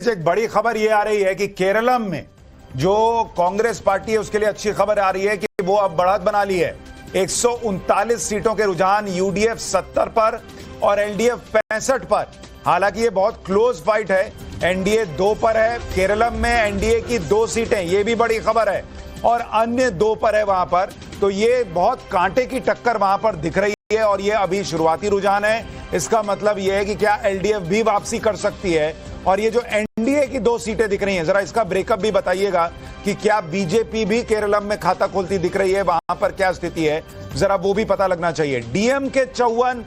एक बड़ी खबर ये आ रही है कि केरलम में जो कांग्रेस पार्टी है उसके लिए अच्छी खबर आ रही है कि वो अब बढ़त बना ली है। 139 सीटों के रुझान यूडीएफ 70 पर और एलडीएफ 65 पर। हालांकि ये बहुत क्लोज फाइट है, एनडीए 2 पर है। केरलम में एनडीए की 2 सीटें, ये भी बड़ी खबर है, और अन्य 2 पर है वहां पर। तो ये बहुत कांटे की टक्कर वहां पर दिख रही है और ये अभी शुरुआती रुझान है। इसका मतलब ये है कि क्या एलडीएफ भी वापसी कर सकती है। और ये जो एनडीए की 2 सीटें दिख रही हैं, जरा इसका ब्रेकअप भी बताइएगा कि क्या बीजेपी भी केरलम में खाता खोलती दिख रही है, वहां पर क्या स्थिति है, जरा वो भी पता लगना चाहिए। डीएम के 54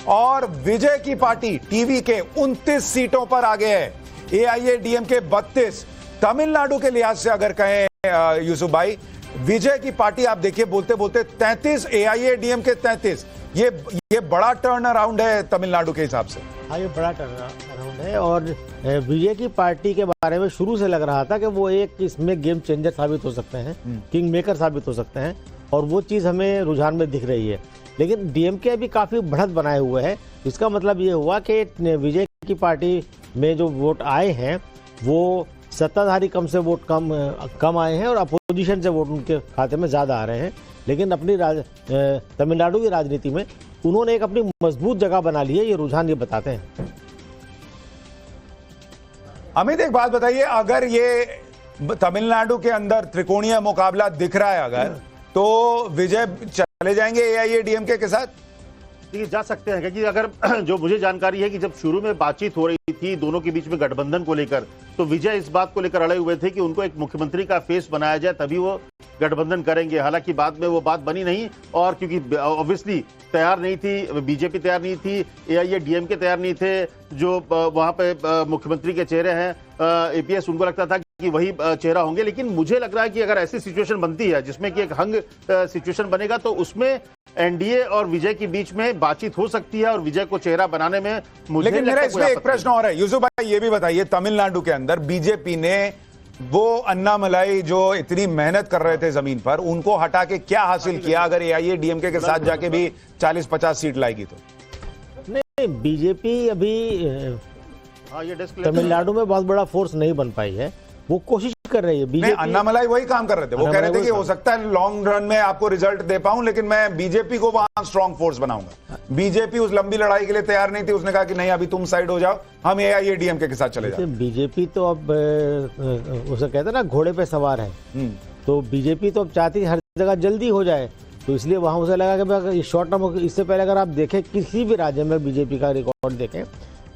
और विजय की पार्टी टीवी के 29 सीटों पर आगे है। एआईएडीएम के 32। तमिलनाडु के लिहाज से अगर कहें यूसुफ भाई, विजय की पार्टी आप देखिए बोलते बोलते 33, एआईएडीएम के 33। ये बड़ा टर्न अराउंड है तमिलनाडु के हिसाब से। हाँ, ये बड़ा टर्न अराउंड है और विजय की पार्टी के बारे में शुरू से लग रहा था कि वो एक इसमें गेम चेंजर साबित हो सकते हैं, किंग मेकर साबित हो सकते हैं, और वो चीज़ हमें रुझान में दिख रही है। लेकिन डीएमके अभी काफ़ी बढ़त बनाए हुए है। इसका मतलब ये हुआ कि विजय की पार्टी में जो वोट आए हैं वो सत्ताधारी कम से वोट कम आए हैं और अपोजिशन से वोट उनके खाते में ज़्यादा आ रहे हैं। लेकिन अपनी तमिलनाडु की राजनीति में उन्होंने एक अपनी मजबूत जगह बना ली है, ये रुझान ये बताते हैं। अमित, एक बात बताइए, अगर ये तमिलनाडु के अंदर त्रिकोणीय मुकाबला दिख रहा है अगर, तो विजय चले जाएंगे एआईएडीएमके के साथ? देखिए, जा सकते हैं, क्योंकि अगर जो मुझे जानकारी है कि जब शुरू में बातचीत हो रही थी दोनों के बीच में गठबंधन को लेकर, तो विजय इस बात को लेकर अड़े हुए थे कि उनको एक मुख्यमंत्री का फेस बनाया जाए तभी वो गठबंधन करेंगे। हालांकि बाद में वो बात बनी नहीं, और क्योंकि ऑब्वियसली तैयार नहीं थी, बीजेपी तैयार नहीं थी, एआईएडीएमके तैयार नहीं थे, जो वहां पे मुख्यमंत्री के चेहरे हैं एपीएस, उनको लगता था कि वही चेहरा होंगे। लेकिन मुझे लग रहा है कि अगर ऐसी सिचुएशन बनती है जिसमें कि एक हंग सिचुएशन बनेगा, तो उसमें एनडीए और विजय के बीच में बातचीत हो सकती है और विजय को चेहरा बनाने में मुझे। लेकिन मेरा इसमें एक प्रश्न और है यूसुफ भाई, ये भी बताइए, तमिलनाडु के अंदर बीजेपी ने वो अन्नामलाई जो इतनी मेहनत कर रहे थे जमीन पर, उनको हटा के क्या हासिल किया? अगर एआईएडीएमके के साथ जाके भी 40-50 सीट लाएगी तो? नहीं, बीजेपी अभी तमिलनाडु में बहुत बड़ा फोर्स नहीं बन पाई है। वो कोशिश कर रही है बीजेपी। अन्नामलाई वही काम कर रहे थे, वो कह रहे थे कि हो सकता है लॉन्ग रन में आपको रिजल्ट दे पाऊं, लेकिन मैं बीजेपी को वहां स्ट्रॉन्ग फोर्स बनाऊंगा। बीजेपी उस लंबी लड़ाई के लिए तैयार नहीं थी, उसने कहा कि नहीं, अभी तुम साइड हो जाओ, हम एआईएडीएमके के साथ चले जाते। बीजेपी तो अब उसे कहते हैं ना, घोड़े पे सवार है। तो बीजेपी तो अब चाहती है हर जगह जल्दी हो जाए, तो इसलिए वहां उसे लगा कि शॉर्ट टर्म। इससे पहले अगर आप देखें किसी भी राज्य में बीजेपी का रिकॉर्ड देखें,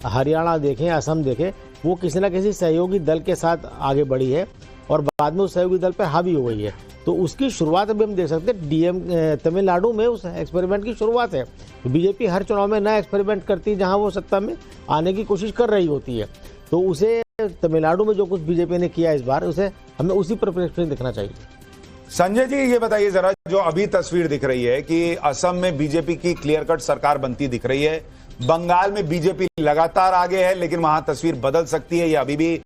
हरियाणा देखें, असम देखें, वो किसी न किसी सहयोगी दल के साथ आगे बढ़ी है और बाद में उस सहयोगी दल पर हावी हो गई है। तो उसकी शुरुआत अभी हम देख सकते हैं। तमिलनाडु में उस एक्सपेरिमेंट की शुरुआत है। तो बीजेपी हर चुनाव में नया एक्सपेरिमेंट करती है जहां वो सत्ता में आने की कोशिश कर रही होती है। तो उसे तमिलनाडु में जो कुछ बीजेपी ने किया इस बार, उसे हमें उसी परिप्रेक्ष्य में देखना चाहिए। संजय जी, ये बताइए जरा, जो अभी तस्वीर दिख रही है कि असम में बीजेपी की क्लियर कट सरकार बनती दिख रही है, बंगाल में बीजेपी लगातार आगे है, लेकिन वहां तस्वीर बदल सकती है, या अभी भी